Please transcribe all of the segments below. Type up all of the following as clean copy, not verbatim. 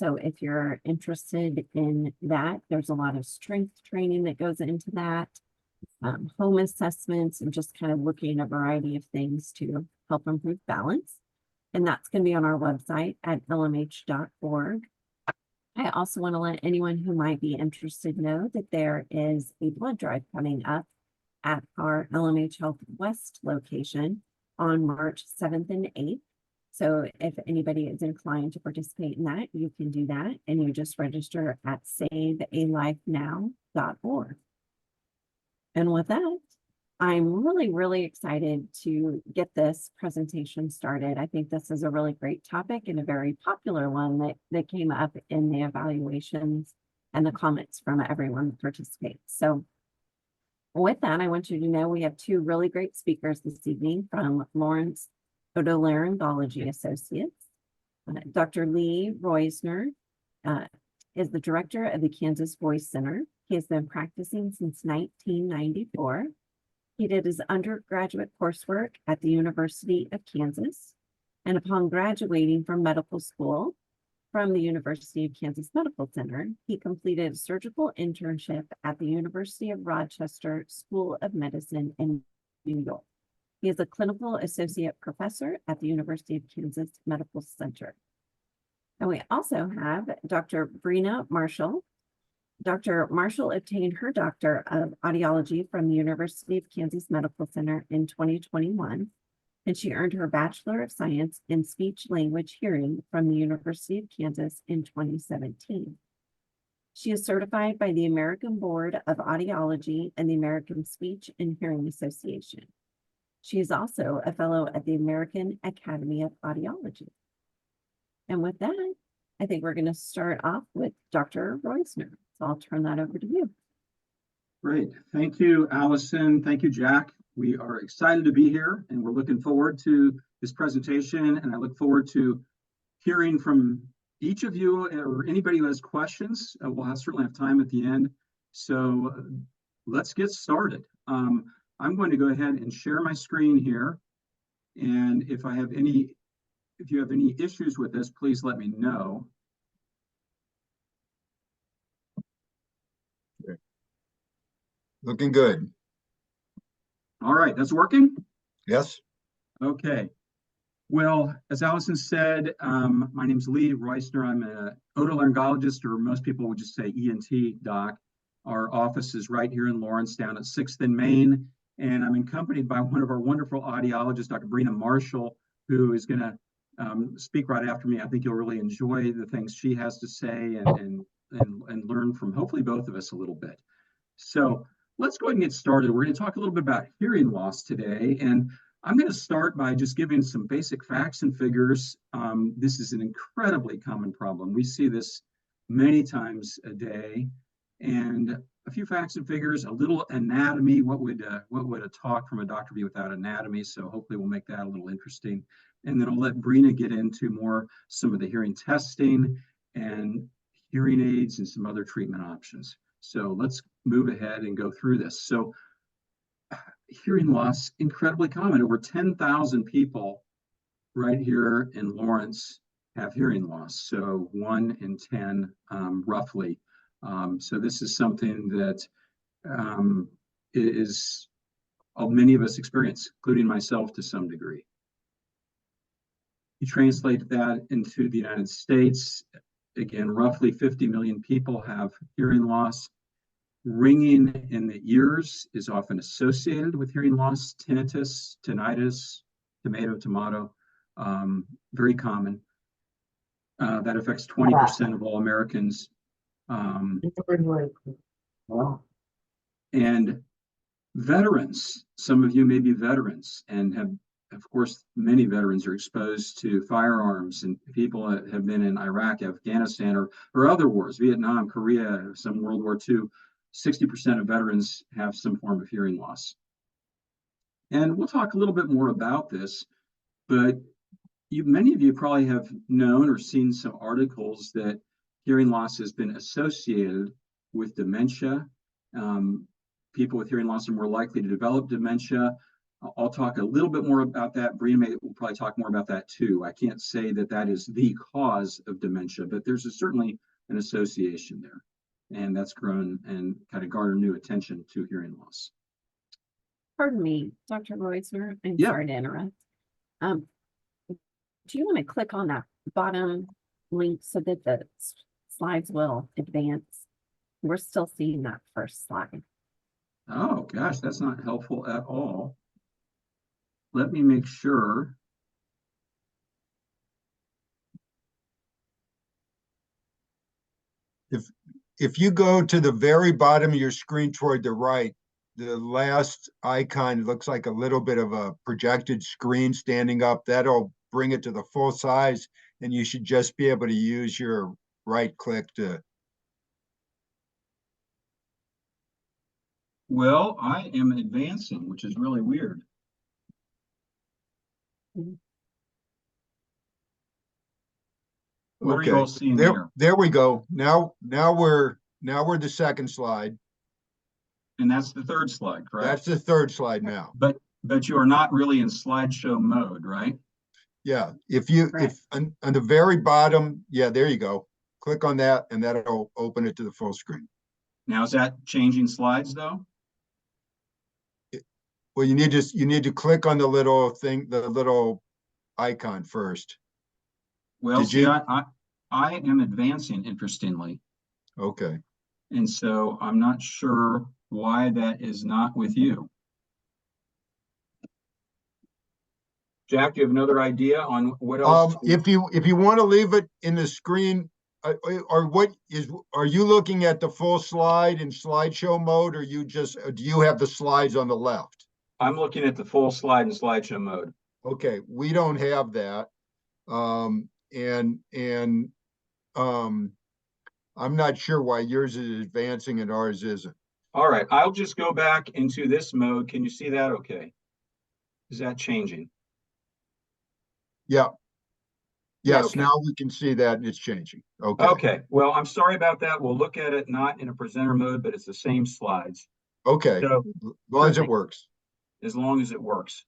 So if you're interested in that, there's a lot of strength training that goes into that, home assessments, and just kind of looking at a variety of things to help improve balance. And that's going to be on our website at lmh.org. I also want to let anyone who might be interested know that there is a blood drive coming up at our LMH Health West location on March 7th and 8th. So if anybody is inclined to participate in that, you can do that, and you just register at savealifenow.org. And with that, I'm really, really excited to get this presentation started. I think this is a really great topic and a very popular one that came up in the evaluations and the comments from everyone that participates. So with that, I want you to know we have two really great speakers this evening from Lawrence Otolaryngology Associates. Dr. Lee Roisner is the director of the Kansas Voice Center. He has been practicing since 1994. He did his undergraduate coursework at the University of Kansas, and upon graduating from medical school from the University of Kansas Medical Center, he completed a surgical internship at the University of Rochester School of Medicine in New York. He is a clinical associate professor at the University of Kansas Medical Center. And we also have Dr. Brina Marshall. Dr. Marshall obtained her Doctor of Audiology from the University of Kansas Medical Center in 2021, and she earned her Bachelor of Science in Speech Language Hearing from the University of Kansas in 2017. She is certified by the American Board of Audiology and the American Speech and Hearing Association. She is also a fellow at the American Academy of Audiology. And with that, I think we're going to start off with Dr. Roisner. So I'll turn that over to you. Great. Thank you, Allison. Thank you, Jack. We are excited to be here, and we're looking forward to this presentation. And I look forward to hearing from each of you or anybody who has questions. We'll certainly have time at the end. So let's get started. I'm going to go ahead and share my screen here. And if you have any issues with this, please let me know. Looking good. All right, that's working? Yes. Okay. Well, as Allison said, my name is Lee Roisner. I'm an otolaryngologist, or most people would just say ENT doc. Our office is right here in Lawrence, down at 6th and Main, and I'm accompanied by one of our wonderful audiologists, Dr. Brina Marshall, who is going to speak right after me. I think you'll really enjoy the things she has to say and learn from hopefully both of us a little bit. So let's go ahead and get started. We're going to talk a little bit about hearing loss today, and I'm going to start by just giving some basic facts and figures. This is an incredibly common problem. We see this many times a day, and a few facts and figures, a little anatomy. What would a talk from a doctor be without anatomy? So hopefully we'll make that a little interesting. And then I'll let Brina get into some of the hearing testing and hearing aids and some other treatment options. So let's move ahead and go through this. So hearing loss, incredibly common. Over 10,000 people right here in Lawrence have hearing loss. So 1 in 10, roughly. So this is something that many of us experience, including myself to some degree. You translate that into the United States, again, roughly 50 million people have hearing loss. Ringing in the ears is often associated with hearing loss. Tinnitus, tinnitus, tomato, very common. That affects 20% of all Americans. And veterans, some of you may be veterans and have, of course, many veterans are exposed to firearms, and people that have been in Iraq, Afghanistan, or other wars, Vietnam, Korea, some World War II. 60% of veterans have some form of hearing loss. And we'll talk a little bit more about this, but many of you probably have known or seen some articles that hearing loss has been associated with dementia. People with hearing loss are more likely to develop dementia. I'll talk a little bit more about that. Bria will probably talk more about that too. I can't say that that is the cause of dementia, but there's certainly an association there. And that's grown and kind of garnered new attention to hearing loss. Pardon me, Dr. Reusner, I'm Yeah. sorry to interrupt. Do you want to click on that bottom link so that the slides will advance? We're still seeing that first slide. Oh gosh, that's not helpful at all. Let me make sure. If you go to the very bottom of your screen toward the right, the last icon looks like a little bit of a projected screen standing up. That'll bring it to the full size, and you should just be able to use your right click to. Well, I am advancing, which is really weird. What are you all seeing there? There we go. Now we're the second slide. And that's the third slide, correct? That's the third slide now. But you are not really in slideshow mode, right? Yeah. If on the very bottom, yeah, there you go. Click on that, and that'll open it to the full screen. Now, is that changing slides though? Well, you need to click on the little thing, the little icon first. Well, see, I am advancing, interestingly. Okay. And so I'm not sure why that is not with you. Jack, do you have another idea on what else? If you want to leave it in the screen, are you looking at the full slide in slideshow mode, or do you have the slides on the left? I'm looking at the full slide in slideshow mode. Okay, we don't have that. I'm not sure why yours is advancing and ours isn't. All right, I'll just go back into this mode. Can you see that okay? Is that changing? Yeah. Yes, okay. Now we can see that it's changing. Okay. Okay, well, I'm sorry about that. We'll look at it not in a presenter mode, but it's the same slides. Okay, so, as long as it works. As long as it works.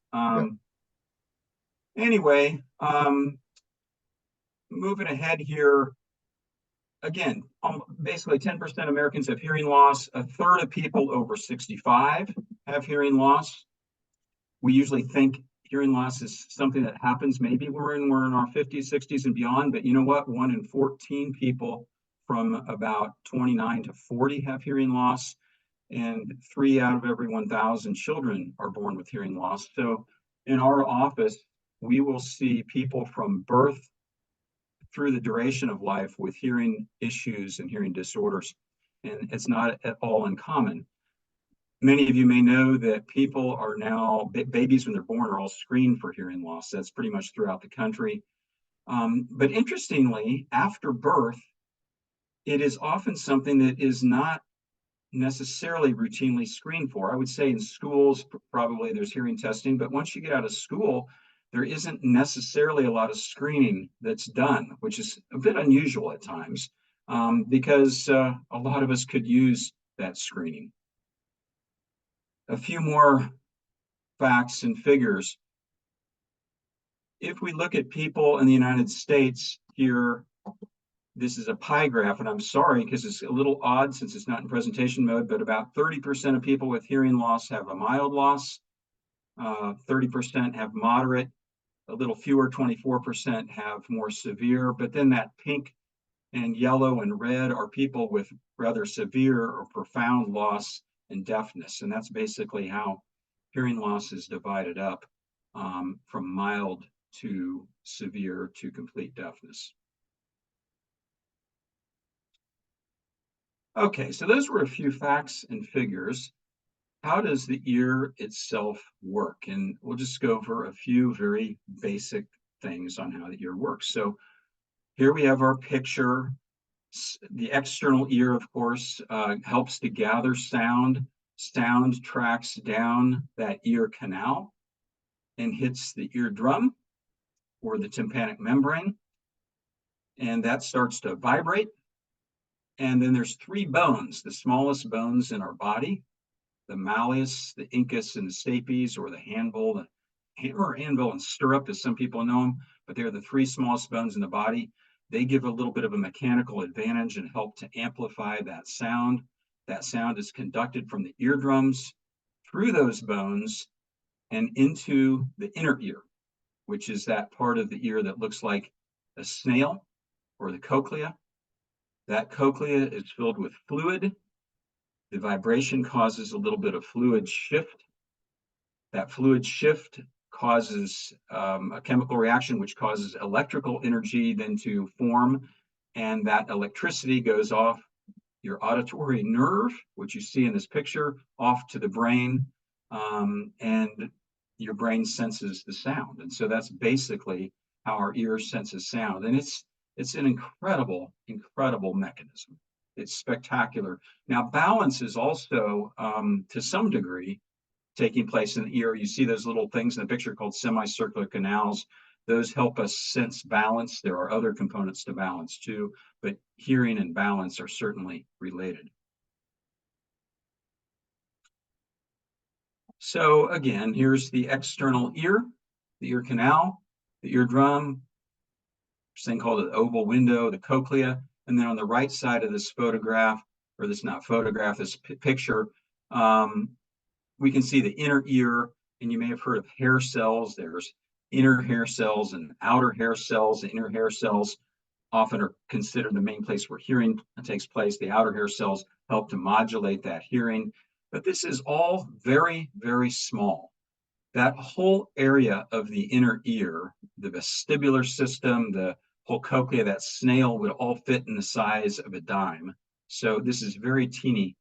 Anyway, moving ahead here, again, basically 10% of Americans have hearing loss. A third of people over 65 have hearing loss. We usually think hearing loss is something that happens maybe we're in our 50s, 60s, and beyond. But you know what? 1 in 14 people from about 29 to 40 have hearing loss. And 3 out of every 1,000 children are born with hearing loss. So in our office, we will see people from birth through the duration of life with hearing issues and hearing disorders. And it's not at all uncommon. Many of you may know that people are now, babies when they're born are all screened for hearing loss. That's pretty much throughout the country. But interestingly, after birth, it is often something that is not necessarily routinely screened for. I would say in schools, probably there's hearing testing, but once you get out of school, there isn't necessarily a lot of screening that's done, which is a bit unusual at times, because a lot of us could use that screening. A few more facts and figures. If we look at people in the United States here, this is a pie graph, and I'm sorry because it's a little odd since it's not in presentation mode, but about 30% of people with hearing loss have a mild loss, 30% have moderate, a little fewer, 24% have more severe, but then that pink and yellow and red are people with rather severe or profound loss and deafness, and that's basically how hearing loss is divided up, from mild to severe to complete deafness. Okay, so those were a few facts and figures. How does the ear itself work? And we'll just go over a few very basic things on how the ear works. So here we have our picture. The external ear, of course, helps to gather sound. Sound tracks down that ear canal and hits the eardrum or the tympanic membrane. And that starts to vibrate. And then there's 3 bones, the smallest bones in our body, the malleus, the incus, and the stapes, or the handle, the hammer, anvil, and stirrup, as some people know them, but they're the three smallest bones in the body. They give a little bit of a mechanical advantage and help to amplify that sound. That sound is conducted from the eardrums through those bones and into the inner ear, which is that part of the ear that looks like a snail, or the cochlea. That cochlea is filled with fluid. The vibration causes a little bit of fluid shift. That fluid shift causes a chemical reaction, which causes electrical energy then to form, and that electricity goes off your auditory nerve, which you see in this picture, off to the brain, and your brain senses the sound. And so that's basically how our ear senses sound. And it's an incredible, incredible mechanism. It's spectacular. Now, balance is also, to some degree, taking place in the ear. You see those little things in the picture called semicircular canals. Those help us sense balance. There are other components to balance too, but hearing and balance are certainly related. So again, here's the external ear, the ear canal, the eardrum, this thing called the oval window, the cochlea, and then on the right side of this photograph, or this not photograph, this picture, we can see the inner ear, and you may have heard of hair cells. There's inner hair cells and outer hair cells. The inner hair cells often are considered the main place where hearing takes place. The outer hair cells help to modulate that hearing. But this is all very, very small. That whole area of the inner ear, the vestibular system, the whole cochlea, that snail would all fit in the size of a dime. So this is very teeny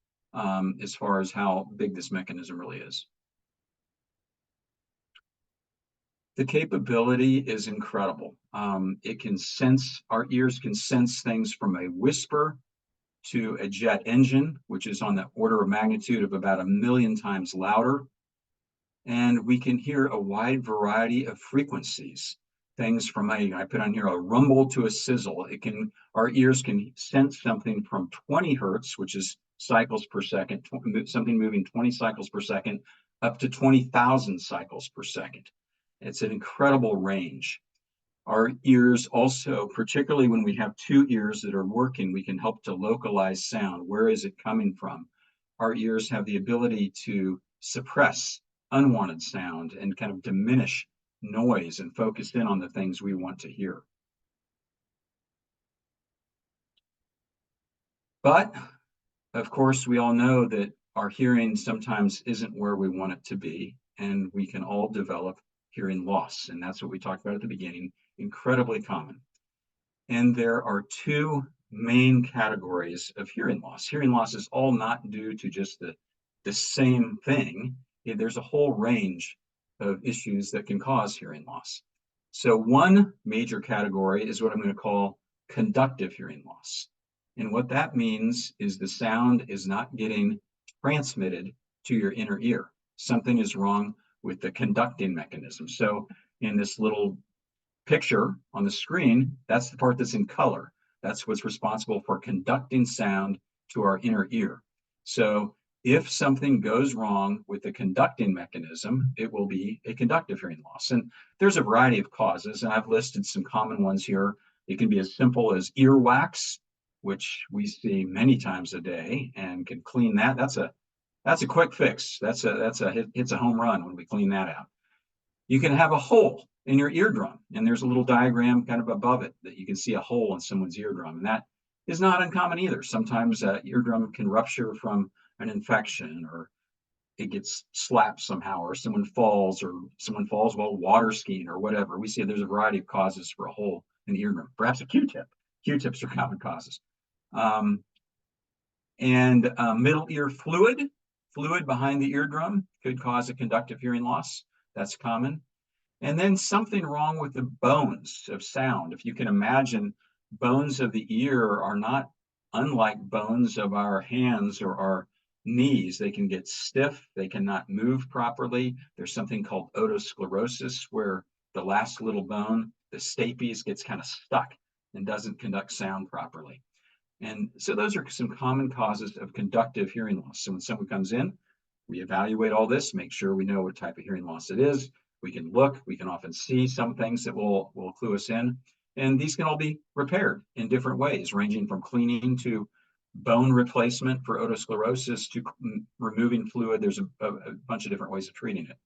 as far as how big this mechanism really is. The capability is incredible. It can sense, our ears can sense things from a whisper to a jet engine, which is on the order of magnitude of about 1,000,000 times louder. And we can hear a wide variety of frequencies. Things from I put on here a rumble to a sizzle. Our ears can sense something from 20 hertz, which is cycles per second, something moving 20 cycles per second, up to 20,000 cycles per second. It's an incredible range. Our ears also, particularly when we have two ears that are working, we can help to localize sound. Where is it coming from? Our ears have the ability to suppress unwanted sound and kind of diminish noise and focus in on the things we want to hear. But of course, we all know that our hearing sometimes isn't where we want it to be, and we can all develop hearing loss. And that's what we talked about at the beginning, incredibly common. And there are two main categories of hearing loss. Hearing loss is all not due to just the same thing. There's a whole range of issues that can cause hearing loss. So one major category is what I'm going to call conductive hearing loss. And what that means is the sound is not getting transmitted to your inner ear. Something is wrong with the conducting mechanism. So in this little picture on the screen, that's the part that's in color. That's what's responsible for conducting sound to our inner ear. So if something goes wrong with the conducting mechanism, it will be a conductive hearing loss. And there's a variety of causes, and I've listed some common ones here. It can be as simple as earwax, which we see many times a day, and can clean that. That's a quick fix. It's a home run when we clean that out. You can have a hole in your eardrum, and there's a little diagram kind of above it that you can see a hole in someone's eardrum, and that is not uncommon either. Sometimes eardrum can rupture from an infection, or it gets slapped somehow, or someone falls while water skiing or whatever. We see there's a variety of causes for a hole in the eardrum. Perhaps a Q-tip. Q-tips are common causes. Middle ear fluid behind the eardrum could cause a conductive hearing loss. That's common. And then something wrong with the bones of sound. If you can imagine, bones of the ear are not unlike bones of our hands or our knees. They can get stiff, they cannot move properly. There's something called otosclerosis, where the last little bone, the stapes, gets kind of stuck and doesn't conduct sound properly. And so those are some common causes of conductive hearing loss. So when someone comes in We evaluate all this, make sure we know what type of hearing loss it is. We can look, we can often see some things that will clue us in. And these can all be repaired in different ways, ranging from cleaning to bone replacement for otosclerosis to removing fluid. There's a bunch of different ways of treating it.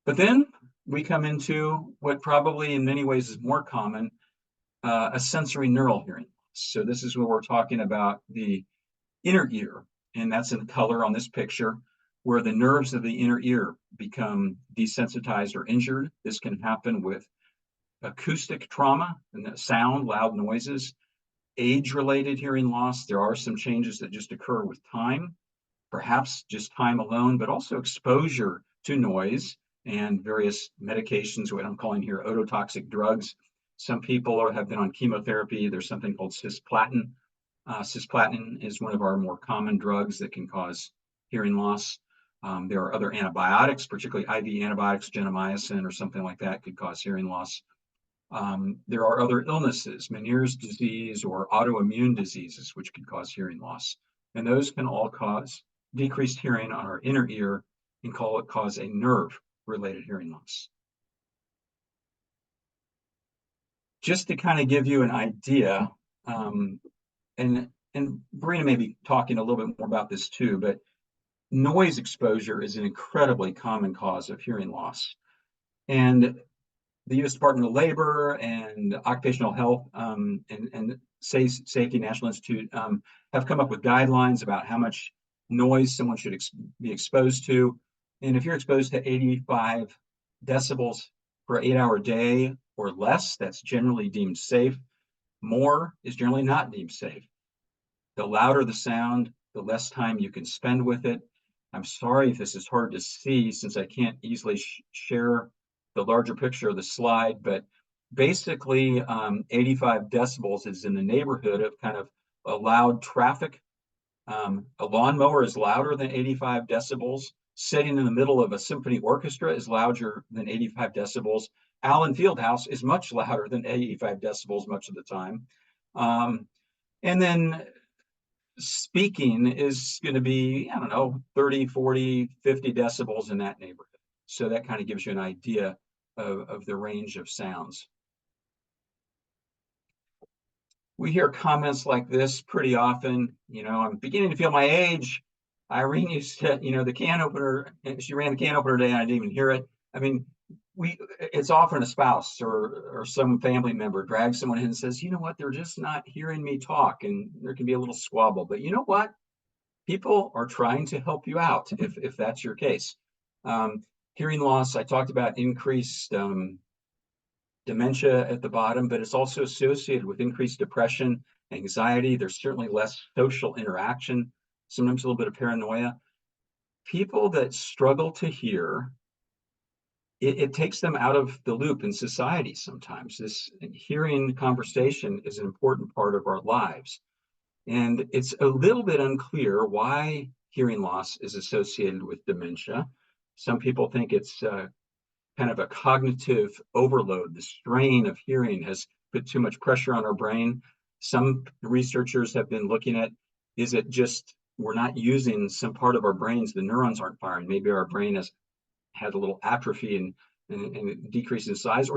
But then we come into what probably in many ways is more common, a sensory neural hearing loss. So this is where we're talking about the inner ear, and that's in color on this picture, where the nerves of the inner ear become desensitized or injured. This can happen with acoustic trauma and the sound, loud noises, age-related hearing loss. There are some changes that just occur with time, perhaps just time alone, but also exposure to noise and various medications, what I'm calling here ototoxic drugs. Some people have been on chemotherapy. There's something called cisplatin. Cisplatin is one of our more common drugs that can cause hearing loss. There are other antibiotics, particularly IV antibiotics, gentamicin or something like that could cause hearing loss. There are other illnesses, Meniere's disease or autoimmune diseases, which could cause hearing loss. And those can all cause decreased hearing on our inner ear and cause a nerve-related hearing loss. Just to kind of give you an idea, and Brina may be talking a little bit more about this too, but noise exposure is an incredibly common cause of hearing loss. And the U.S. Department of Labor and Occupational Health and Safety National Institute have come up with guidelines about how much noise someone should be exposed to. And if you're exposed to 85 decibels for an 8-hour day or less, that's generally deemed safe. More is generally not deemed safe. The louder the sound, the less time you can spend with it. I'm sorry if this is hard to see since I can't easily share the larger picture of the slide, but basically 85 decibels is in the neighborhood of kind of a loud traffic. A lawnmower is louder than 85 decibels. Sitting in the middle of a symphony orchestra is louder than 85 decibels. Allen Fieldhouse is much louder than 85 decibels much of the time. And then speaking is going to be, I don't know, 30, 40, 50 decibels in that neighborhood. So that kind of gives you an idea of the range of sounds. We hear comments like this pretty often. You know, I'm beginning to feel my age. Irene used to, you know, the can opener, she ran the can opener today and I didn't even hear it. I mean, it's often a spouse or some family member drags someone in and says, you know what, they're just not hearing me talk, and there can be a little squabble. But you know what? People are trying to help you out if that's your case. Hearing loss, I talked about increased dementia at the bottom, but it's also associated with increased depression, anxiety. There's certainly less social interaction, sometimes a little bit of paranoia. People that struggle to hear, it takes them out of the loop in society sometimes. This hearing conversation is an important part of our lives. And it's a little bit unclear why hearing loss is associated with dementia. Some people think it's kind of a cognitive overload. The strain of hearing has put too much pressure on our brain. Some researchers have been looking at, is it just we're not using some part of our brains, the neurons aren't firing. Maybe our brain has had a little atrophy and decrease in size, or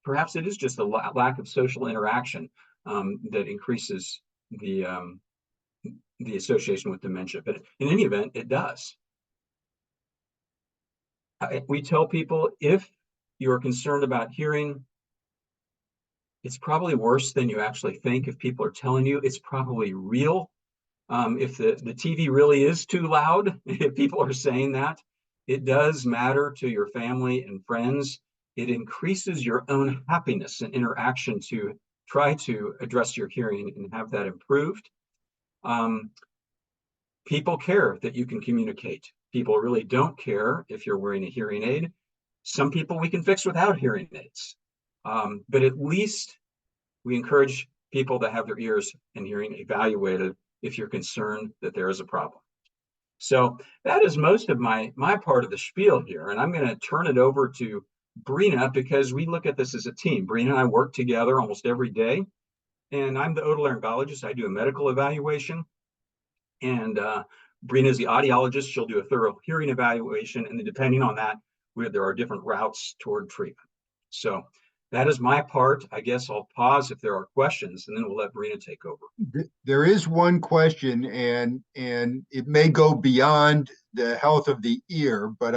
perhaps it is just a lack of social interaction that increases the association with dementia. But in any event, it does. We tell people, if you're concerned about hearing, it's probably worse than you actually think. If people are telling you, it's probably real. If the TV really is too loud, if people are saying that, it does matter to your family and friends. It increases your own happiness and interaction to try to address your hearing and have that improved. People care that you can communicate. People really don't care if you're wearing a hearing aid. Some people we can fix without hearing aids. But at least we encourage people to have their ears and hearing evaluated if you're concerned that there is a problem. So that is most of my part of the spiel here. And I'm going to turn it over to Brina, because we look at this as a team. Brina and I work together almost every day. And I'm the otolaryngologist. I do a medical evaluation. And Brina is the audiologist. She'll do a thorough hearing evaluation, and then depending on that, there are different routes toward treatment. So that is my part. I guess I'll pause if there are questions, and then we'll let Brina take over. There is one question, and it may go beyond the health of the ear, but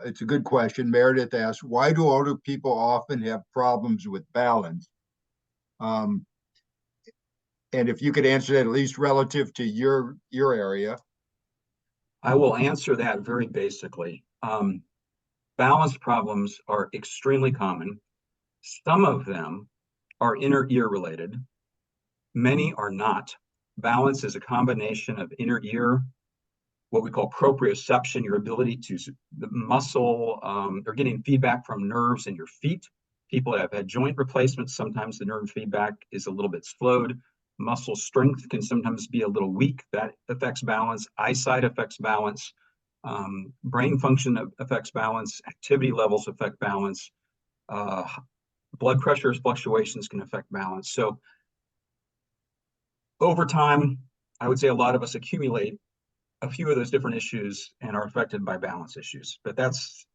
it's a good question. Meredith asked, why do older people often have problems with balance? And if you could answer that at least relative to your area. I will answer that very basically. Balance problems are extremely common. Some of them are inner ear related. Many are not. Balance is a combination of inner ear, what we call proprioception, your ability to the muscle, or getting feedback from nerves in your feet. People that have had joint replacements, sometimes the nerve feedback is a little bit slowed. Muscle strength can sometimes be a little weak. That affects balance. Eyesight affects balance. Brain function affects balance. Activity levels affect balance. Blood pressure fluctuations can affect balance. So over time, I would say a lot of us accumulate a few of those different issues and are affected by balance issues. But that's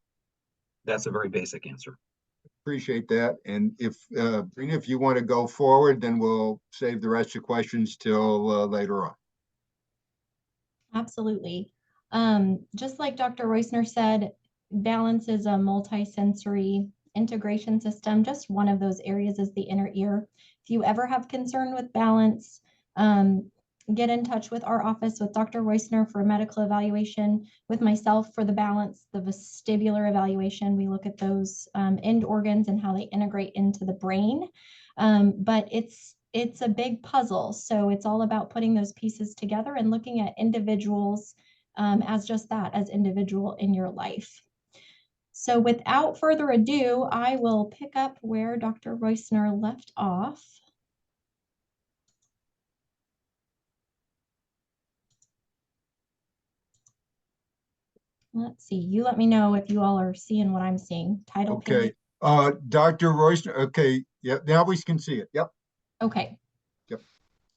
a very basic answer. Appreciate that. And if Brina, if you want to go forward, then we'll save the rest of the questions till later on. Absolutely. Just like Dr. Reusner said, balance is a multi-sensory integration system. Just one of those areas is the inner ear. If you ever have concern with balance, get in touch with our office with Dr. Reusner for a medical evaluation, with myself for the balance, the vestibular evaluation. We look at those end organs and how they integrate into the brain. But it's a big puzzle. So it's all about putting those pieces together and looking at individuals as just that, as individual in your life. So without further ado, I will pick up where Dr. Reusner left off. Let's see, you let me know if you all are seeing what I'm seeing. Title Okay. page. Dr. Reusner, okay. Yep, now we can see it. Yep. Okay. Yep.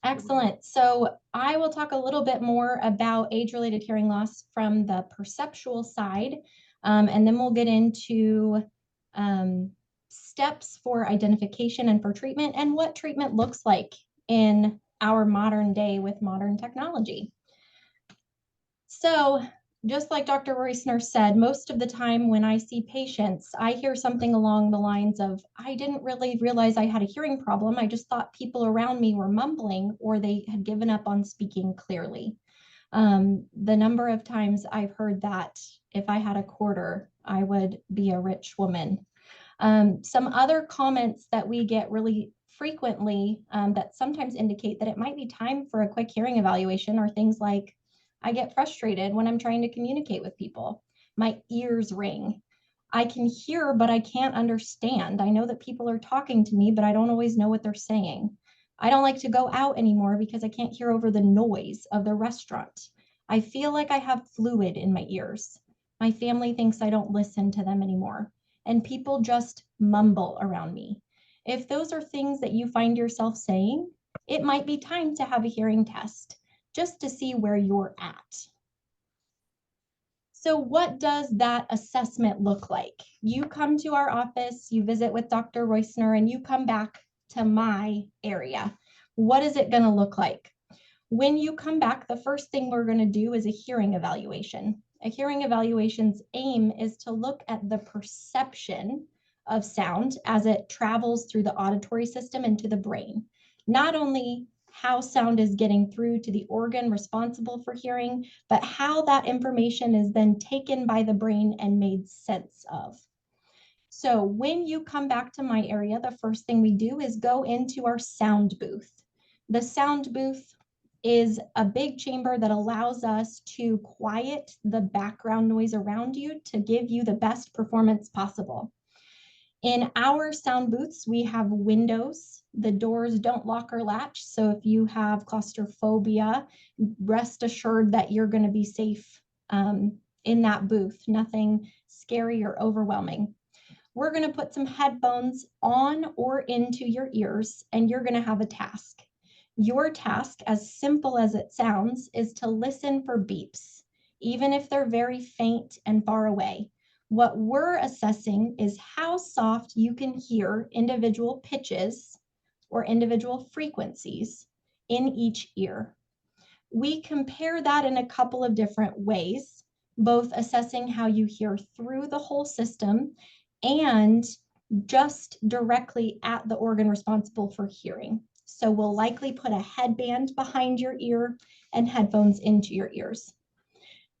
Excellent. So I will talk a little bit more about age-related hearing loss from the perceptual side, and then we'll get into steps for identification and for treatment and what treatment looks like in our modern day with modern technology. So just like Dr. Reusner said, most of the time when I see patients, I hear something along the lines of, I didn't really realize I had a hearing problem. I just thought people around me were mumbling or they had given up on speaking clearly. The number of times I've heard that if I had a quarter, I would be a rich woman. Some other comments that we get really frequently that sometimes indicate that it might be time for a quick hearing evaluation are things like, I get frustrated when I'm trying to communicate with people. My ears ring. I can hear, but I can't understand. I know that people are talking to me, but I don't always know what they're saying. I don't like to go out anymore because I can't hear over the noise of the restaurant. I feel like I have fluid in my ears. My family thinks I don't listen to them anymore, and people just mumble around me. If those are things that you find yourself saying, it might be time to have a hearing test, just to see where you're at. So what does that assessment look like? You come to our office, you visit with Dr. Reusner, and you come back to my area. What is it going to look like? When you come back, the first thing we're going to do is a hearing evaluation. A hearing evaluation's aim is to look at the perception of sound as it travels through the auditory system into the brain. Not only how sound is getting through to the organ responsible for hearing, but how that information is then taken by the brain and made sense of. So when you come back to my area, the first thing we do is go into our sound booth. The sound booth is a big chamber that allows us to quiet the background noise around you to give you the best performance possible. In our sound booths, we have windows. The doors don't lock or latch. So if you have claustrophobia, rest assured that you're going to be safe in that booth. Nothing scary or overwhelming. We're going to put some headphones on or into your ears, and you're going to have a task. Your task, as simple as it sounds, is to listen for beeps, even if they're very faint and far away. What we're assessing is how soft you can hear individual pitches or individual frequencies in each ear. We compare that in a couple of different ways, both assessing how you hear through the whole system and just directly at the organ responsible for hearing. So we'll likely put a headband behind your ear and headphones into your ears.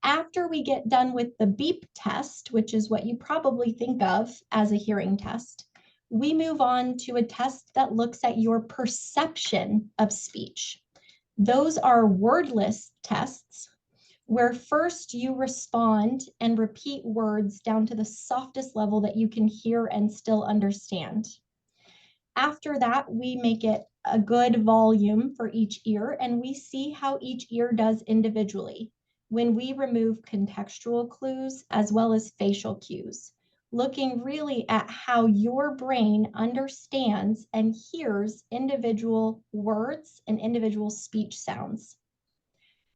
After we get done with the beep test, which is what you probably think of as a hearing test, we move on to a test that looks at your perception of speech. Those are wordless tests where first you respond and repeat words down to the softest level that you can hear and still understand. After that, we make it a good volume for each ear, and we see how each ear does individually when we remove contextual clues as well as facial cues, looking really at how your brain understands and hears individual words and individual speech sounds.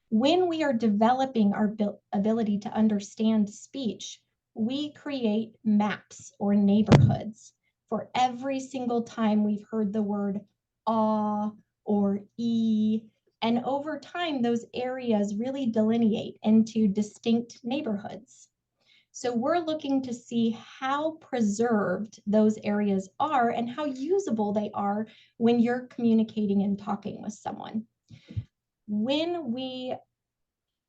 When we are developing our ability to understand speech, we create maps or neighborhoods for every single time we've heard the word ah or e. And over time, those areas really delineate into distinct neighborhoods. So we're looking to see how preserved those areas are and how usable they are when you're communicating and talking with someone. When we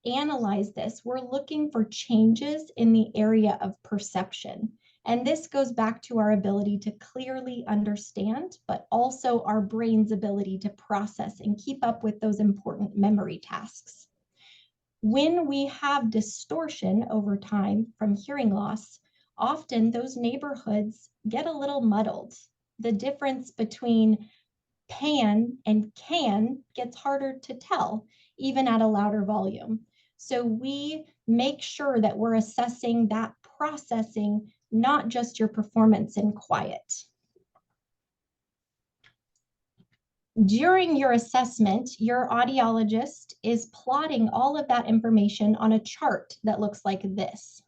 analyze this, we're looking for changes in the area of perception. And this goes back to our ability to clearly understand, but also our brain's ability to process and keep up with those important memory tasks. When we have distortion over time from hearing loss, often those neighborhoods get a little muddled. The difference between pan and can gets harder to tell, even at a louder volume. So we make sure that we're assessing that processing, not just your performance in quiet. During your assessment, your audiologist is plotting all of that information on a chart that looks like this.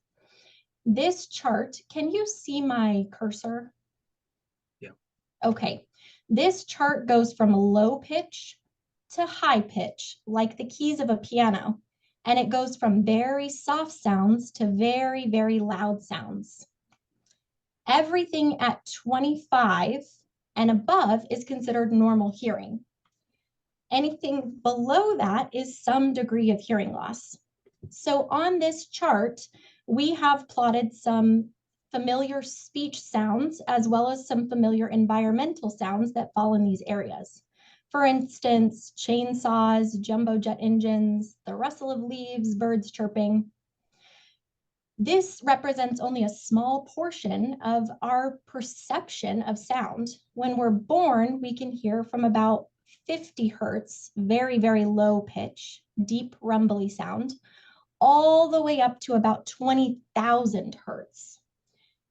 This chart, can you see my cursor? Yeah. Okay. This chart goes from low pitch to high pitch, like the keys of a piano. And it goes from very soft sounds to very, very loud sounds. Everything at 25 and above is considered normal hearing. Anything below that is some degree of hearing loss. So on this chart, we have plotted some familiar speech sounds as well as some familiar environmental sounds that fall in these areas. For instance, chainsaws, jumbo jet engines, the rustle of leaves, birds chirping. This represents only a small portion of our perception of sound. When we're born, we can hear from about 50 hertz, very, very low pitch, deep rumbly sound, all the way up to about 20,000 hertz.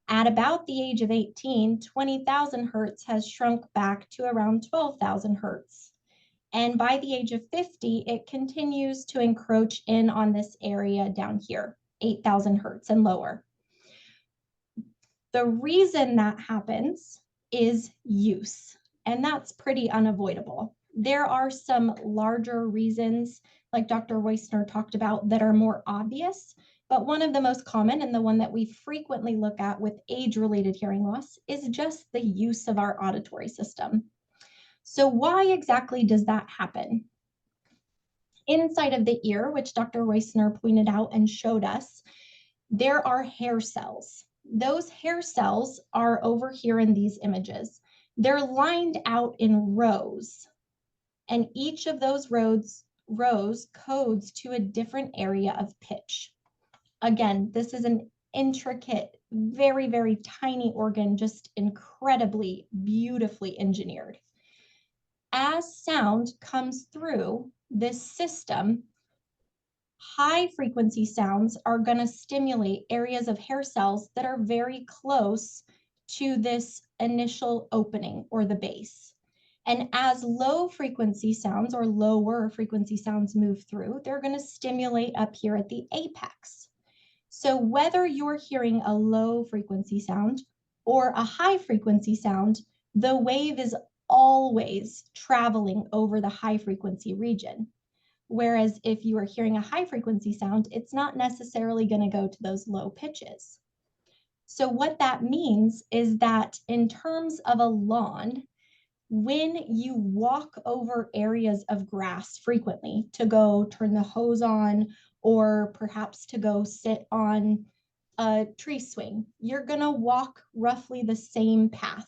At about the age of 18, 20,000 hertz has shrunk back to around 12,000 hertz. And by the age of 50, it continues to encroach in on this area down here, 8,000 hertz and lower. The reason that happens is use, and that's pretty unavoidable. There are some larger reasons, like Dr. Roisner talked about, that are more obvious, but one of the most common and the one that we frequently look at with age-related hearing loss is just the use of our auditory system. So why exactly does that happen? Inside of the ear, which Dr. Roisner pointed out and showed us, there are hair cells. Those hair cells are over here in these images. They're lined out in rows, and each of those rows codes to a different area of pitch. Again, this is an intricate, very, very tiny organ, just incredibly beautifully engineered. As sound comes through this system, high frequency sounds are going to stimulate areas of hair cells that are very close to this initial opening or the base. And as low frequency sounds or lower frequency sounds move through, they're going to stimulate up here at the apex. So whether you're hearing a low frequency sound or a high frequency sound, the wave is always traveling over the high frequency region. Whereas if you are hearing a high frequency sound, it's not necessarily going to go to those low pitches. So what that means is that in terms of a lawn, when you walk over areas of grass frequently to go turn the hose on, or perhaps to go sit on a tree swing, you're going to walk roughly the same path.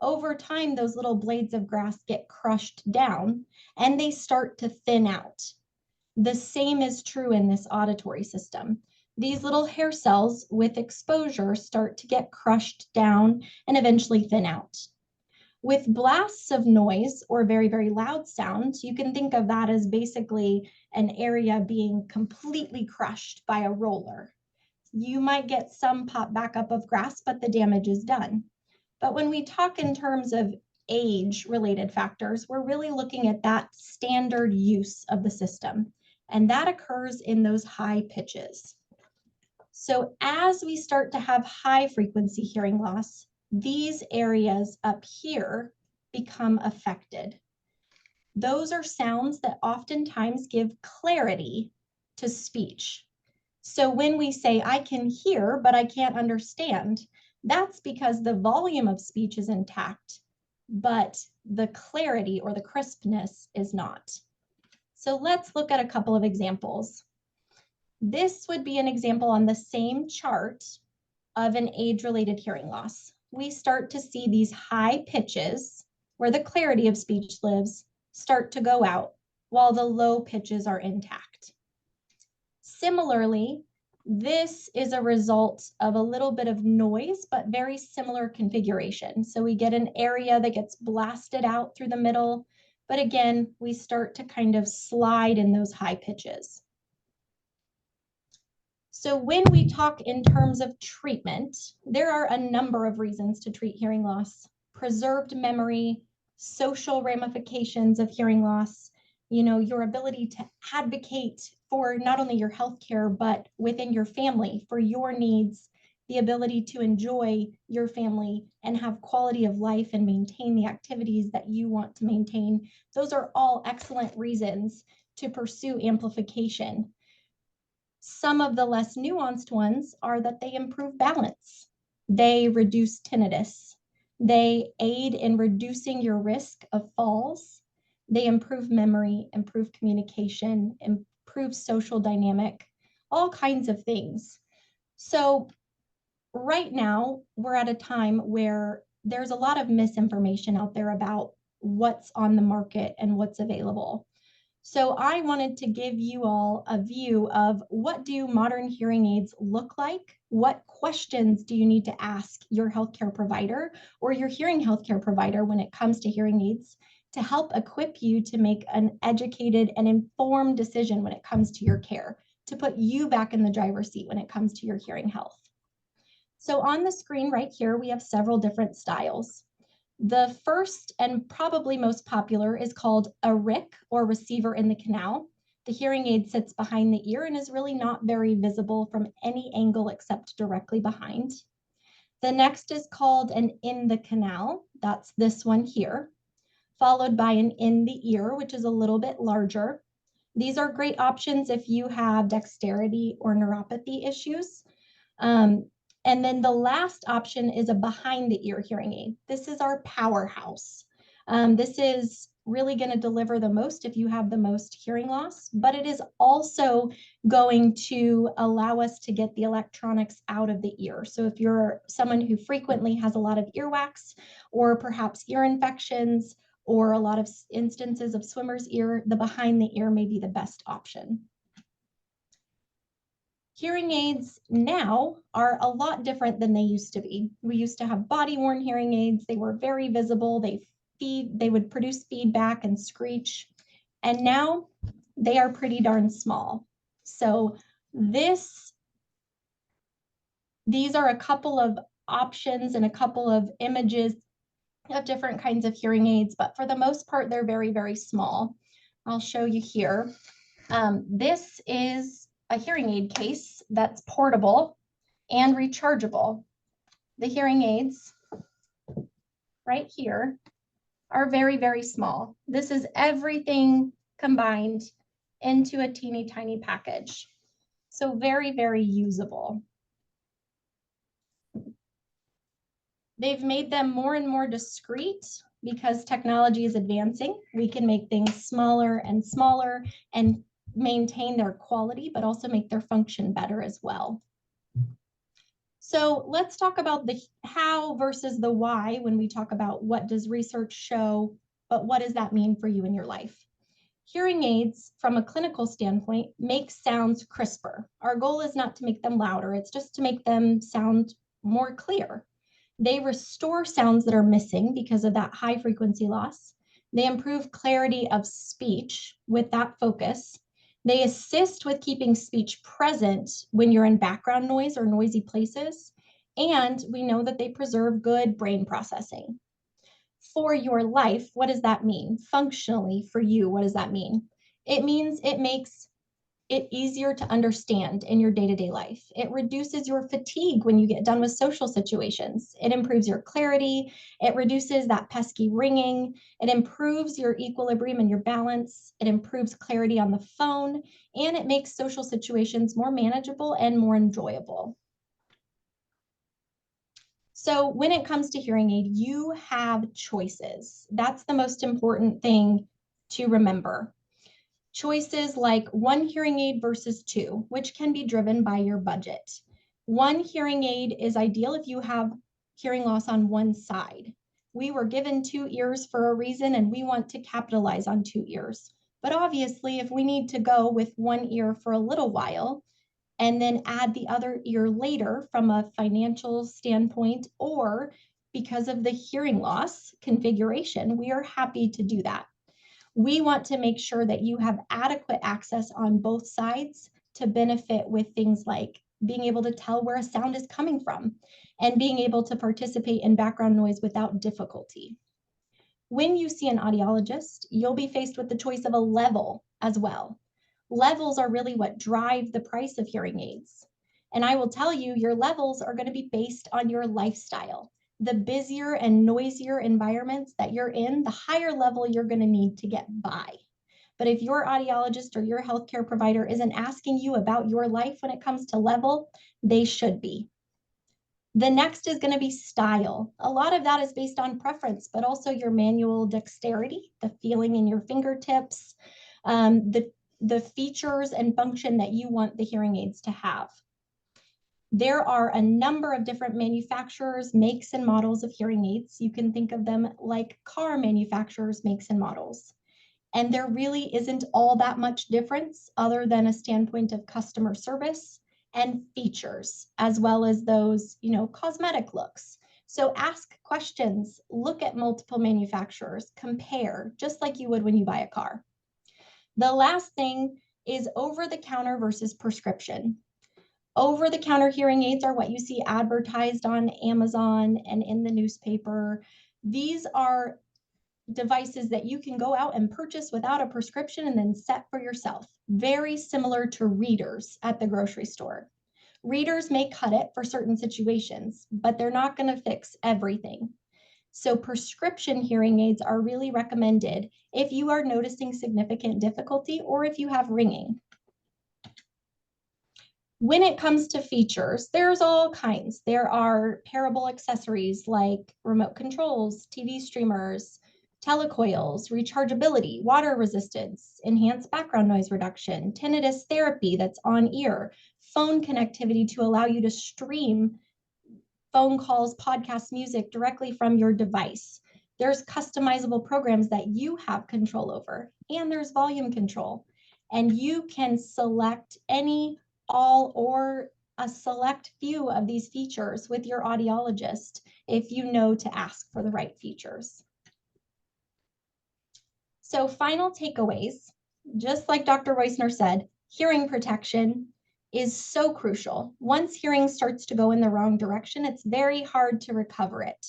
Over time, those little blades of grass get crushed down and they start to thin out. The same is true in this auditory system. These little hair cells with exposure start to get crushed down and eventually thin out. With blasts of noise or very, very loud sounds, you can think of that as basically an area being completely crushed by a roller. You might get some pop back up of grass, but the damage is done. But when we talk in terms of age-related factors, we're really looking at that standard use of the system, and that occurs in those high pitches. So as we start to have high frequency hearing loss, these areas up here become affected. Those are sounds that oftentimes give clarity to speech. So when we say, I can hear, but I can't understand, that's because the volume of speech is intact, but the clarity or the crispness is not. So let's look at a couple of examples. This would be an example on the same chart of an age-related hearing loss. We start to see these high pitches where the clarity of speech lives start to go out while the low pitches are intact. Similarly, this is a result of a little bit of noise, but very similar configuration. So we get an area that gets blasted out through the middle, but again, we start to kind of slide in those high pitches. So when we talk in terms of treatment, there are a number of reasons to treat hearing loss: preserved memory, social ramifications of hearing loss, your ability to advocate for not only your healthcare, but within your family for your needs, the ability to enjoy your family and have quality of life and maintain the activities that you want to maintain. Those are all excellent reasons to pursue amplification. Some of the less nuanced ones are that they improve balance. They reduce tinnitus. They aid in reducing your risk of falls. They improve memory, improve communication, improve social dynamic, all kinds of things. So right now, we're at a time where there's a lot of misinformation out there about what's on the market and what's available. So I wanted to give you all a view of what do modern hearing aids look like? What questions do you need to ask your healthcare provider or your hearing healthcare provider when it comes to hearing aids to help equip you to make an educated and informed decision when it comes to your care, to put you back in the driver's seat when it comes to your hearing health. So on the screen right here, we have several different styles. The first and probably most popular is called a RIC, or receiver in the canal. The hearing aid sits behind the ear and is really not very visible from any angle except directly behind. The next is called an in the canal. That's this one here, followed by an in the ear, which is a little bit larger. These are great options if you have dexterity or neuropathy issues. And then the last option is a behind the ear hearing aid. This is our powerhouse. This is really going to deliver the most if you have the most hearing loss, but it is also going to allow us to get the electronics out of the ear. So if you're someone who frequently has a lot of earwax or perhaps ear infections or a lot of instances of swimmer's ear, the behind the ear may be the best option. Hearing aids now are a lot different than they used to be. We used to have body-worn hearing aids. They were very visible. They would produce feedback and screech. And now they are pretty darn small. So these are a couple of options and a couple of images of different kinds of hearing aids, but for the most part, they're very, very small. I'll show you here. This is a hearing aid case that's portable and rechargeable. The hearing aids right here are very, very small. This is everything combined into a teeny tiny package. So very, very usable. They've made them more and more discreet because technology is advancing. We can make things smaller and smaller and maintain their quality, but also make their function better as well. So let's talk about the how versus the why when we talk about what does research show, but what does that mean for you in your life? Hearing aids, from a clinical standpoint, make sounds crisper. Our goal is not to make them louder, it's just to make them sound more clear. They restore sounds that are missing because of that high frequency loss. They improve clarity of speech with that focus. They assist with keeping speech present when you're in background noise or noisy places. And we know that they preserve good brain processing. For your life, what does that mean? Functionally, for you, what does that mean? It means it makes it easier to understand in your day-to-day life. It reduces your fatigue when you get done with social situations. It improves your clarity. It reduces that pesky ringing. It improves your equilibrium and your balance. It improves clarity on the phone, and it makes social situations more manageable and more enjoyable. So when it comes to hearing aid, you have choices. That's the most important thing to remember. Choices like one hearing aid versus two, which can be driven by your budget. One hearing aid is ideal if you have hearing loss on one side. We were given 2 ears for a reason, and we want to capitalize on 2 ears. But obviously, if we need to go with one ear for a little while and then add the other ear later from a financial standpoint or because of the hearing loss configuration, we are happy to do that. We want to make sure that you have adequate access on both sides to benefit with things like being able to tell where a sound is coming from and being able to participate in background noise without difficulty. When you see an audiologist, you'll be faced with the choice of a level as well. Levels are really what drive the price of hearing aids. And I will tell you, your levels are going to be based on your lifestyle. The busier and noisier environments that you're in, the higher level you're going to need to get by. But if your audiologist or your healthcare provider isn't asking you about your life when it comes to level, they should be. The next is going to be style. A lot of that is based on preference, but also your manual dexterity, the feeling in your fingertips, the features and function that you want the hearing aids to have. There are a number of different manufacturers, makes and models of hearing aids. You can think of them like car manufacturers, makes and models. And there really isn't all that much difference other than a standpoint of customer service and features, as well as those, cosmetic looks. So ask questions, look at multiple manufacturers, compare, just like you would when you buy a car. The last thing is over-the-counter versus prescription. Over-the-counter hearing aids are what you see advertised on Amazon and in the newspaper. These are devices that you can go out and purchase without a prescription and then set for yourself. Very similar to readers at the grocery store. Readers may cut it for certain situations, but they're not going to fix everything. So prescription hearing aids are really recommended if you are noticing significant difficulty or if you have ringing. When it comes to features, there's all kinds. There are parable accessories like remote controls, TV streamers, telecoils, rechargeability, water resistance, enhanced background noise reduction, tinnitus therapy that's on ear, phone connectivity to allow you to stream phone calls, podcasts, music directly from your device. There's customizable programs that you have control over, and there's volume control. And you can select any, all, or a select few of these features with your audiologist if you know to ask for the right features. So final takeaways, just like Dr. Roisner said, hearing protection is so crucial. Once hearing starts to go in the wrong direction, it's very hard to recover it.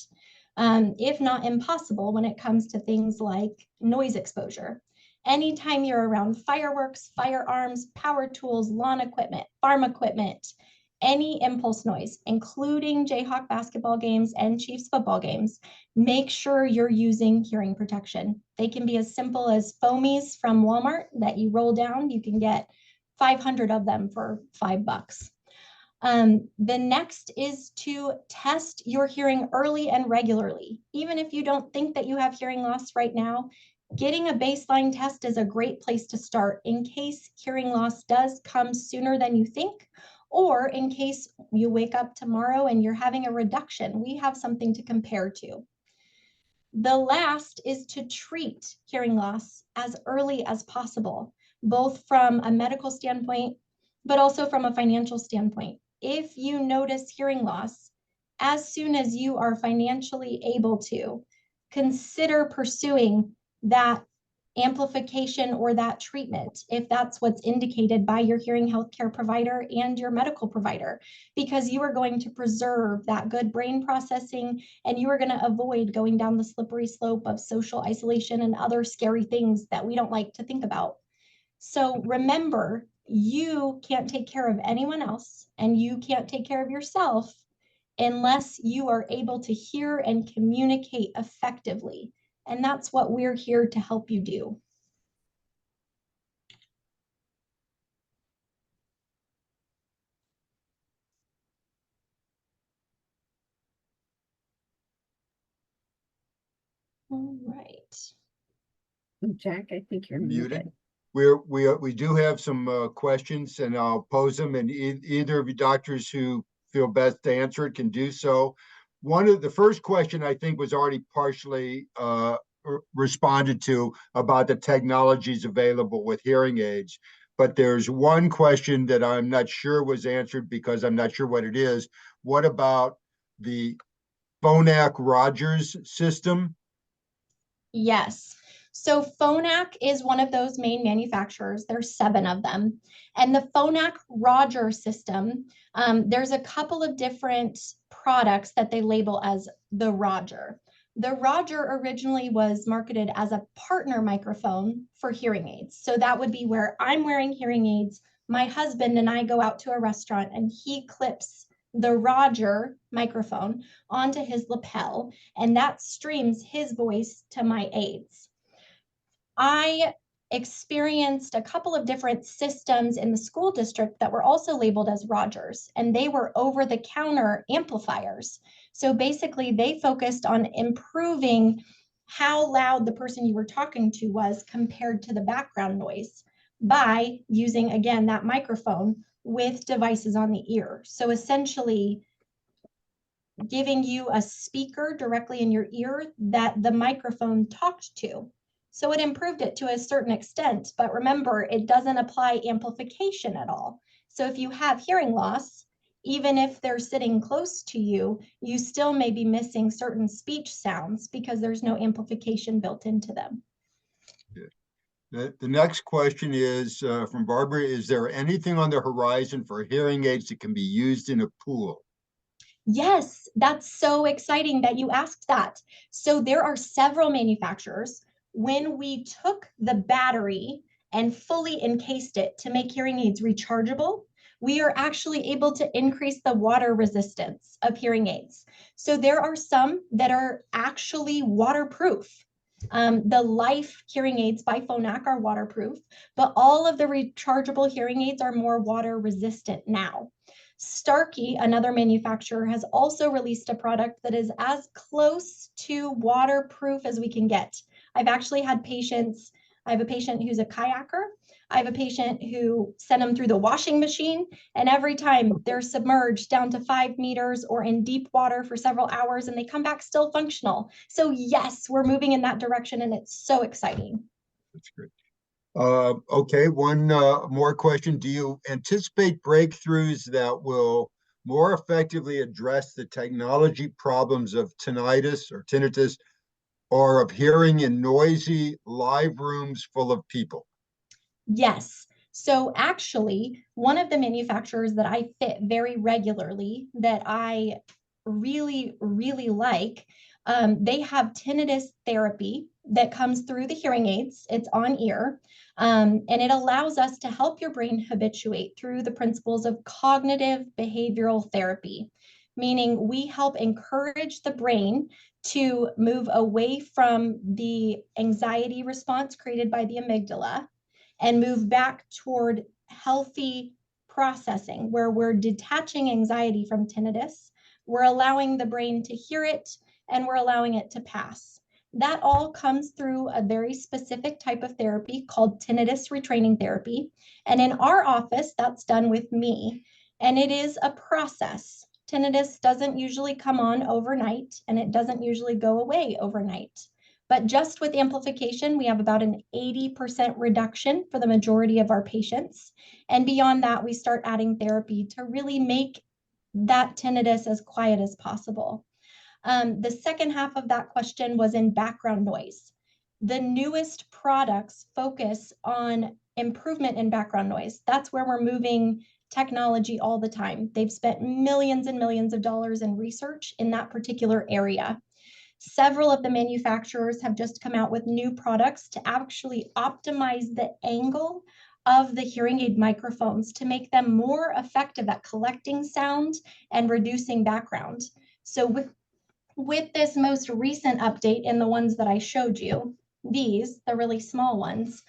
if not impossible when it comes to things like noise exposure. Anytime you're around fireworks, firearms, power tools, lawn equipment, farm equipment, any impulse noise, including Jayhawk basketball games and Chiefs football games, make sure you're using hearing protection. They can be as simple as foamies from Walmart that you roll down. You can get 500 of them for $5. The next is to test your hearing early and regularly. Even if you don't think that you have hearing loss right now, getting a baseline test is a great place to start in case hearing loss does come sooner than you think, or in case you wake up tomorrow and you're having a reduction. We have something to compare to. The last is to treat hearing loss as early as possible, both from a medical standpoint, but also from a financial standpoint. If you notice hearing loss, as soon as you are financially able to, consider pursuing that amplification or that treatment, if that's what's indicated by your hearing healthcare provider and your medical provider, because you are going to preserve that good brain processing and you are going to avoid going down the slippery slope of social isolation and other scary things that we don't like to think about. So remember, you can't take care of anyone else and you can't take care of yourself unless you are able to hear and communicate effectively. And that's what we're here to help you do. All right. Jack, I think you're Muted. muted. We do have some questions and I'll pose them, and either of you doctors who feel best to answer it can do so. One of the first question I think was already partially responded to about the technologies available with hearing aids. But there's one question that I'm not sure was answered because I'm not sure what it is. What about the Phonak Rogers system? Yes. So Phonak is one of those main manufacturers. There's 7 of them. And the Phonak Rogers system, there's a couple of different products that they label as the Roger. The Roger originally was marketed as a partner microphone for hearing aids. So that would be where I'm wearing hearing aids, my husband and I go out to a restaurant and he clips the Roger microphone onto his lapel, and that streams his voice to my aids. I experienced a couple of different systems in the school district that were also labeled as Rogers, and they were over-the-counter amplifiers. So basically, they focused on improving how loud the person you were talking to was compared to the background noise by using, again, that microphone with devices on the ear. So essentially, giving you a speaker directly in your ear that the microphone talked to. So it improved it to a certain extent, but remember, it doesn't apply amplification at all. So if you have hearing loss, even if they're sitting close to you, you still may be missing certain speech sounds because there's no amplification built into them. The next question is from Barbara. Is there anything on the horizon for hearing aids that can be used in a pool? Yes, that's so exciting that you asked that. So there are several manufacturers. When we took the battery and fully encased it to make hearing aids rechargeable, we are actually able to increase the water resistance of hearing aids. So there are some that are actually waterproof. The Life hearing aids by Phonak are waterproof, but all of the rechargeable hearing aids are more water resistant now. Starkey, another manufacturer, has also released a product that is as close to waterproof as we can get. I've actually had patients, I have a patient who's a kayaker. I have a patient who sent them through the washing machine, and every time they're submerged down to 5 meters or in deep water for several hours and they come back still functional. So yes, we're moving in that direction and it's so exciting. That's great. Okay, one more question. Do you anticipate breakthroughs that will more effectively address the technology problems of tinnitus or tinnitus, or of hearing in noisy live rooms full of people? Yes. So actually, one of the manufacturers that I fit very regularly that I really, really like They have tinnitus therapy that comes through the hearing aids. It's on ear. And it allows us to help your brain habituate through the principles of cognitive behavioral therapy, meaning we help encourage the brain to move away from the anxiety response created by the amygdala and move back toward healthy processing, where we're detaching anxiety from tinnitus, we're allowing the brain to hear it, and we're allowing it to pass. That all comes through a very specific type of therapy called tinnitus retraining therapy. And in our office, that's done with me. And it is a process. Tinnitus doesn't usually come on overnight, and it doesn't usually go away overnight. But just with amplification, we have about an 80% reduction for the majority of our patients. And beyond that, we start adding therapy to really make that tinnitus as quiet as possible. The second half of that question was in background noise. The newest products focus on improvement in background noise. That's where we're moving technology all the time. They've spent millions and millions of dollars in research in that particular area. Several of the manufacturers have just come out with new products to actually optimize the angle of the hearing aid microphones to make them more effective at collecting sound and reducing background. So with this most recent update in the ones that I showed you, these, the really small ones,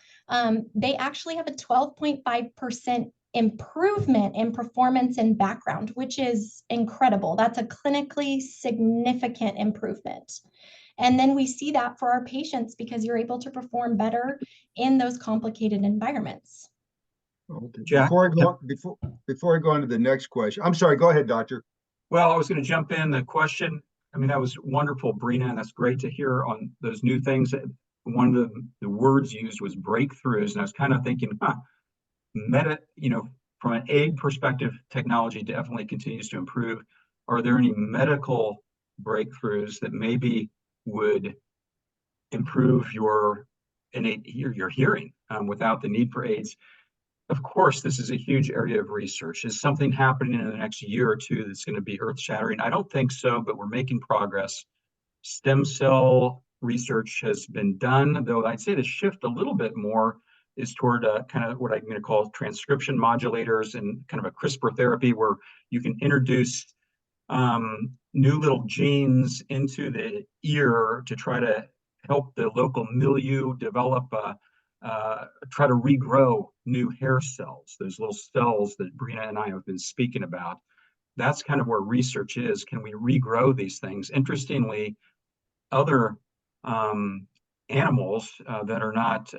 they actually have a 12.5% improvement in performance and background, which is incredible. That's a clinically significant improvement. And then we see that for our patients because you're able to perform better in those complicated environments. Okay. Jack? Before I go on to the next question, I'm sorry, go ahead, doctor. Well, I was going to jump in. The question, I mean, that was wonderful, Brina, and that's great to hear on those new things. One of the words used was breakthroughs, and I was kind of thinking, from an aid perspective, technology definitely continues to improve. Are there any medical breakthroughs that maybe would improve your hearing without the need for aids? Of course, this is a huge area of research. Is something happening in the next year or two that's going to be earth-shattering? I don't think so, but we're making progress. Stem cell research has been done, though I'd say the shift a little bit more is toward kind of what I'm going to call transcription modulators and kind of a CRISPR therapy, where you can introduce new little genes into the ear to try to help the local milieu develop try to regrow new hair cells, those little cells that Brina and I have been speaking about. That's kind of where research is. Can we regrow these things? Interestingly, other animals that are not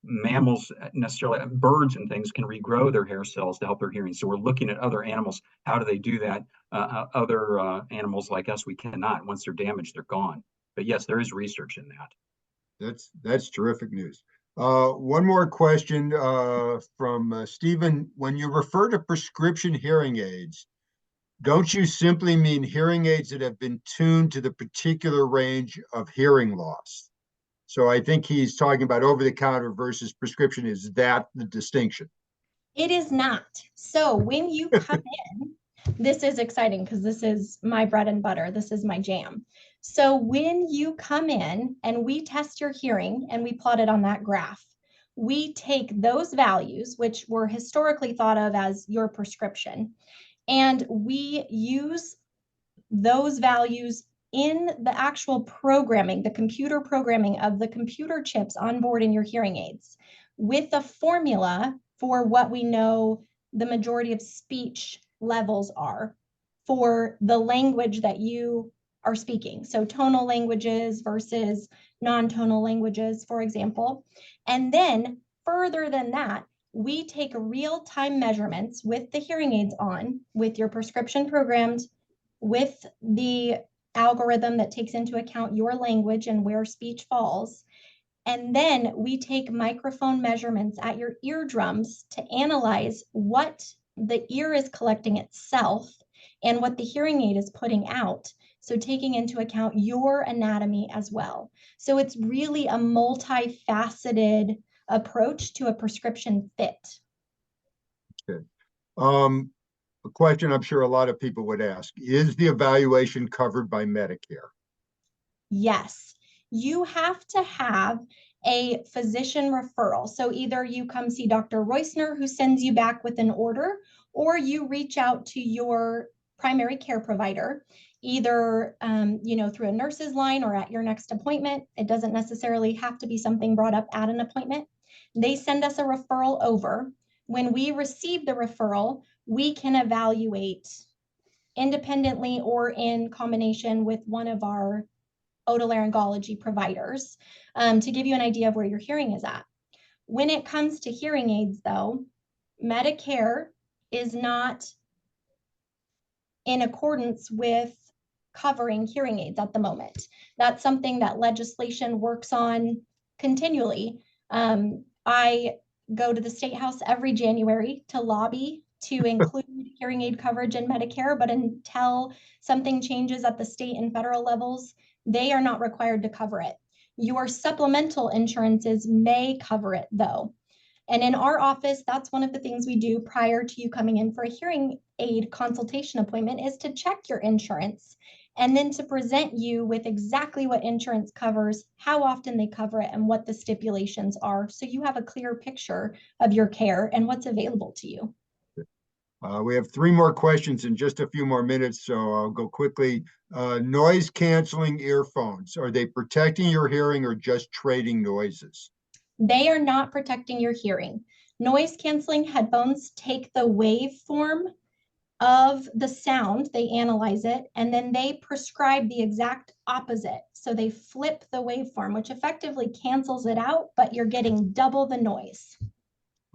mammals necessarily, birds and things can regrow their hair cells to help their hearing. So we're looking at other animals. How do they do that? Other animals like us, we cannot. Once they're damaged, they're gone. But yes, there is research in that. That's terrific news. One more question from Stephen. When you refer to prescription hearing aids, don't you simply mean hearing aids that have been tuned to the particular range of hearing loss? So I think he's talking about over-the-counter versus prescription. Is that the distinction? It is not. So when you come in, this is exciting because this is my bread and butter. This is my jam. So when you come in and we test your hearing and we plot it on that graph, we take those values, which were historically thought of as your prescription, and we use those values in the actual programming, the computer programming of the computer chips on board in your hearing aids, with a formula for what we know the majority of speech levels are for the language that you are speaking. So tonal languages versus non-tonal languages, for example. And then further than that, we take real-time measurements with the hearing aids on, with your prescription programmed, with the algorithm that takes into account your language and where speech falls. And then we take microphone measurements at your eardrums to analyze what the ear is collecting itself and what the hearing aid is putting out. So taking into account your anatomy as well. So it's really a multifaceted approach to a prescription fit. Okay. A question I'm sure a lot of people would ask, is the evaluation covered by Medicare? Yes, you have to have a physician referral. So either you come see Dr. Roisner, who sends you back with an order, or you reach out to your primary care provider, either through a nurse's line or at your next appointment. It doesn't necessarily have to be something brought up at an appointment. They send us a referral over. When we receive the referral, we can evaluate independently or in combination with one of our otolaryngology providers to give you an idea of where your hearing is at. When it comes to hearing aids, though, Medicare is not in accordance with covering hearing aids at the moment. That's something that legislation works on continually. I go to the State House every January to lobby to include hearing aid coverage in Medicare, but until something changes at the state and federal levels, they are not required to cover it. Your supplemental insurances may cover it though. And in our office, that's one of the things we do prior to you coming in for a hearing aid consultation appointment is to check your insurance and then to present you with exactly what insurance covers, how often they cover it, and what the stipulations are. So you have a clear picture of your care and what's available to you. We have 3 more questions in just a few more minutes, so I'll go quickly. Noise canceling earphones, are they protecting your hearing or just trading noises? They are not protecting your hearing. Noise canceling headphones take the waveform of the sound, they analyze it, and then they prescribe the exact opposite. So they flip the waveform, which effectively cancels it out, but you're getting double the noise.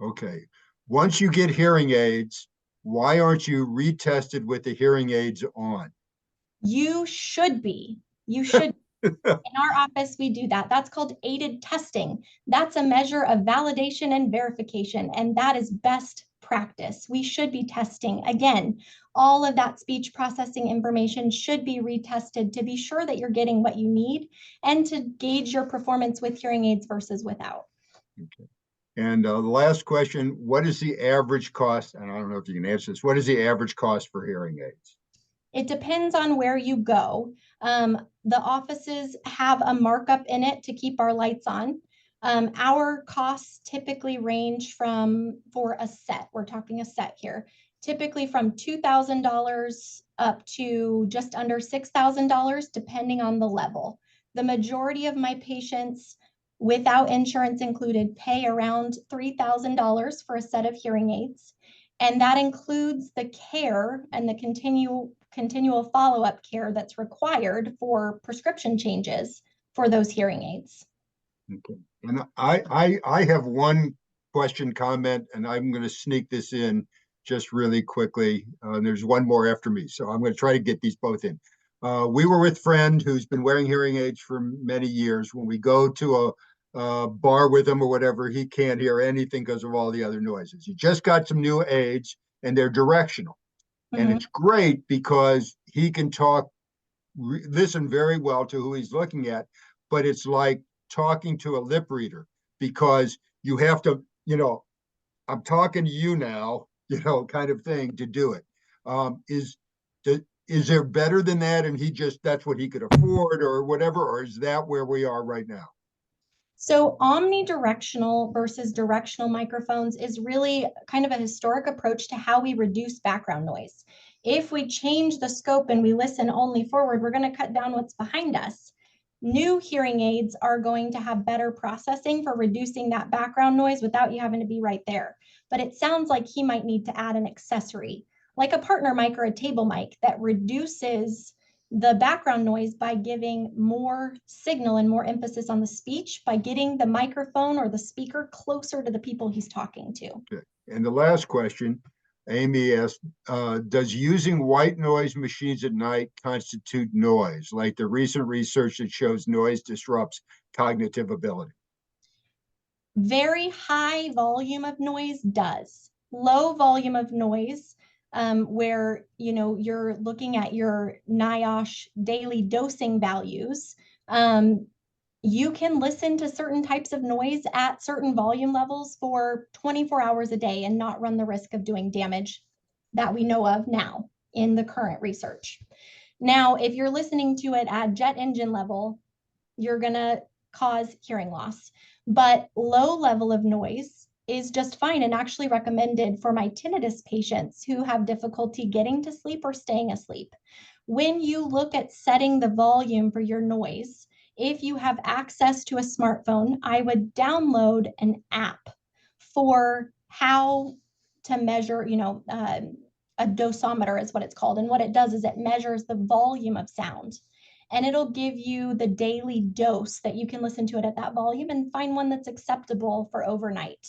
Okay. Once you get hearing aids, why aren't you retested with the hearing aids on? You should be. You should. In our office, we do that. That's called aided testing. That's a measure of validation and verification, and that is best practice. We should be testing. Again, all of that speech processing information should be retested to be sure that you're getting what you need and to gauge your performance with hearing aids versus without. Okay. And the last question, what is the average cost? And I don't know if you can answer this. What is the average cost for hearing aids? It depends on where you go. The offices have a markup in it to keep our lights on. Our costs typically range from, for a set, we're talking a set here, typically from $2,000 up to just under $6,000, depending on the level. The majority of my patients without insurance included pay around $3,000 for a set of hearing aids. And that includes the care and the continual follow-up care that's required for prescription changes for those hearing aids. Okay. And I have one question, comment, and I'm going to sneak this in just really quickly. There's one more after me, so I'm going to try to get these both in. We were with a friend who's been wearing hearing aids for many years. When we go to a bar with him or whatever, he can't hear anything because of all the other noises. He just got some new aids and they're directional. And it's great because he can listen very well to who he's looking at, but it's like talking to a lip reader because you have to, I'm talking to you now, kind of thing to do it. Is there better than that? And that's what he could afford or whatever, or is that where we are right now? So omnidirectional versus directional microphones is really kind of a historic approach to how we reduce background noise. If we change the scope and we listen only forward, we're going to cut down what's behind us. New hearing aids are going to have better processing for reducing that background noise without you having to be right there. But it sounds like he might need to add an accessory, like a partner mic or a table mic that reduces the background noise by giving more signal and more emphasis on the speech by getting the microphone or the speaker closer to the people he's talking to. Okay. And the last question, Amy asked, does using white noise machines at night constitute noise, like the recent research that shows noise disrupts cognitive ability? Very high volume of noise does. Low volume of noise, where you're looking at your NIOSH daily dosing values, you can listen to certain types of noise at certain volume levels for 24 hours a day and not run the risk of doing damage that we know of now in the current research. Now, if you're listening to it at jet engine level, you're going to cause hearing loss. But low level of noise is just fine and actually recommended for my tinnitus patients who have difficulty getting to sleep or staying asleep. When you look at setting the volume for your noise, if you have access to a smartphone, I would download an app for how to measure, a dosimeter is what it's called. And what it does is it measures the volume of sound. And it'll give you the daily dose that you can listen to it at that volume and find one that's acceptable for overnight.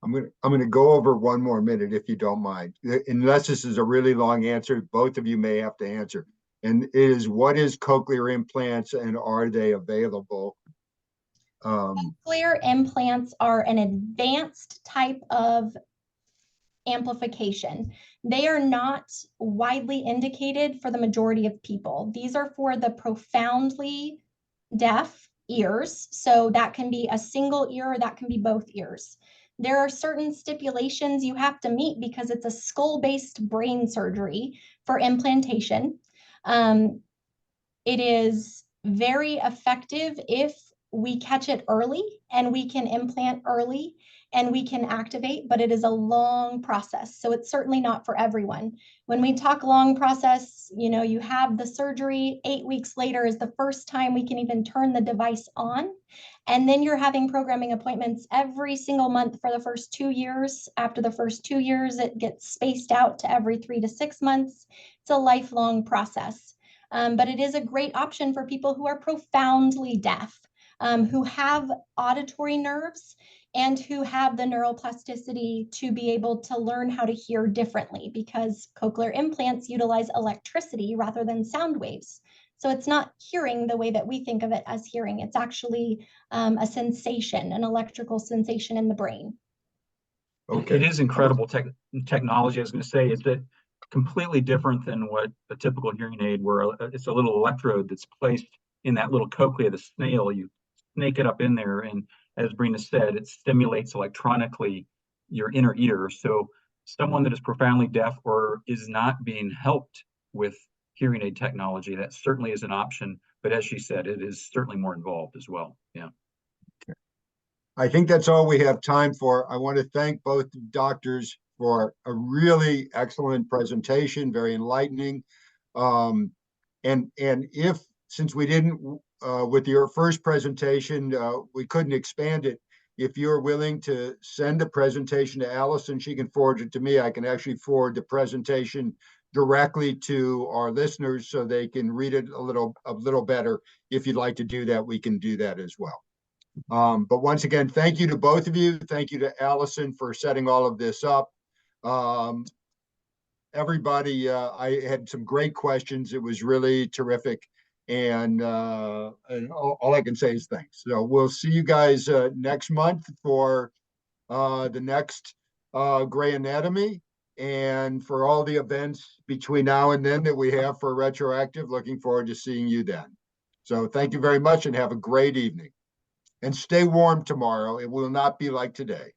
I'm gonna go over one more minute if you don't mind, unless this is a really long answer, both of you may have to answer. And it is, what is cochlear implants and are they available? Cochlear implants are an advanced type of amplification. They are not widely indicated for the majority of people. These are for the profoundly deaf ears. So that can be a single ear or that can be both ears. There are certain stipulations you have to meet because it's a skull-based brain surgery for implantation. It is very effective if we catch it early and we can implant early and we can activate, but it is a long process. So it's certainly not for everyone. When we talk long process, you have the surgery, 8 weeks later is the first time we can even turn the device on. And then you're having programming appointments every single month for the first 2 years. After the first 2 years, it gets spaced out to every 3 to 6 months. It's a lifelong process. But it is a great option for people who are profoundly deaf, who have auditory nerves and who have the neuroplasticity to be able to learn how to hear differently, because cochlear implants utilize electricity rather than sound waves. So it's not hearing the way that we think of it as hearing. It's actually a sensation, an electrical sensation in the brain. Okay. It is incredible technology. I was going to say, is that completely different than what a typical hearing aid, where it's a little electrode that's placed in that little cochlea of the snail. You snake it up in there, and as Brina said, it stimulates electronically your inner ear. So someone that is profoundly deaf or is not being helped with hearing aid technology, that certainly is an option. But as she said, it is certainly more involved as well. Yeah. I think that's all we have time for. I want to thank both doctors for a really excellent presentation, very enlightening. And if, since we didn't, with your first presentation, we couldn't expand it, if you're willing to send the presentation to Allison, she can forward it to me. I can actually forward the presentation directly to our listeners so they can read it a little better. If you'd like to do that, we can do that as well. But once again, thank you to both of you. Thank you to Allison for setting all of this up. Everybody, I had some great questions. It was really terrific. And all I can say is thanks. So we'll see you guys next month for the next Gray Anatomy, and for all the events between now and then that we have for Retroactive. Looking forward to seeing you then. So thank you very much and have a great evening. And stay warm tomorrow. It will not be like today.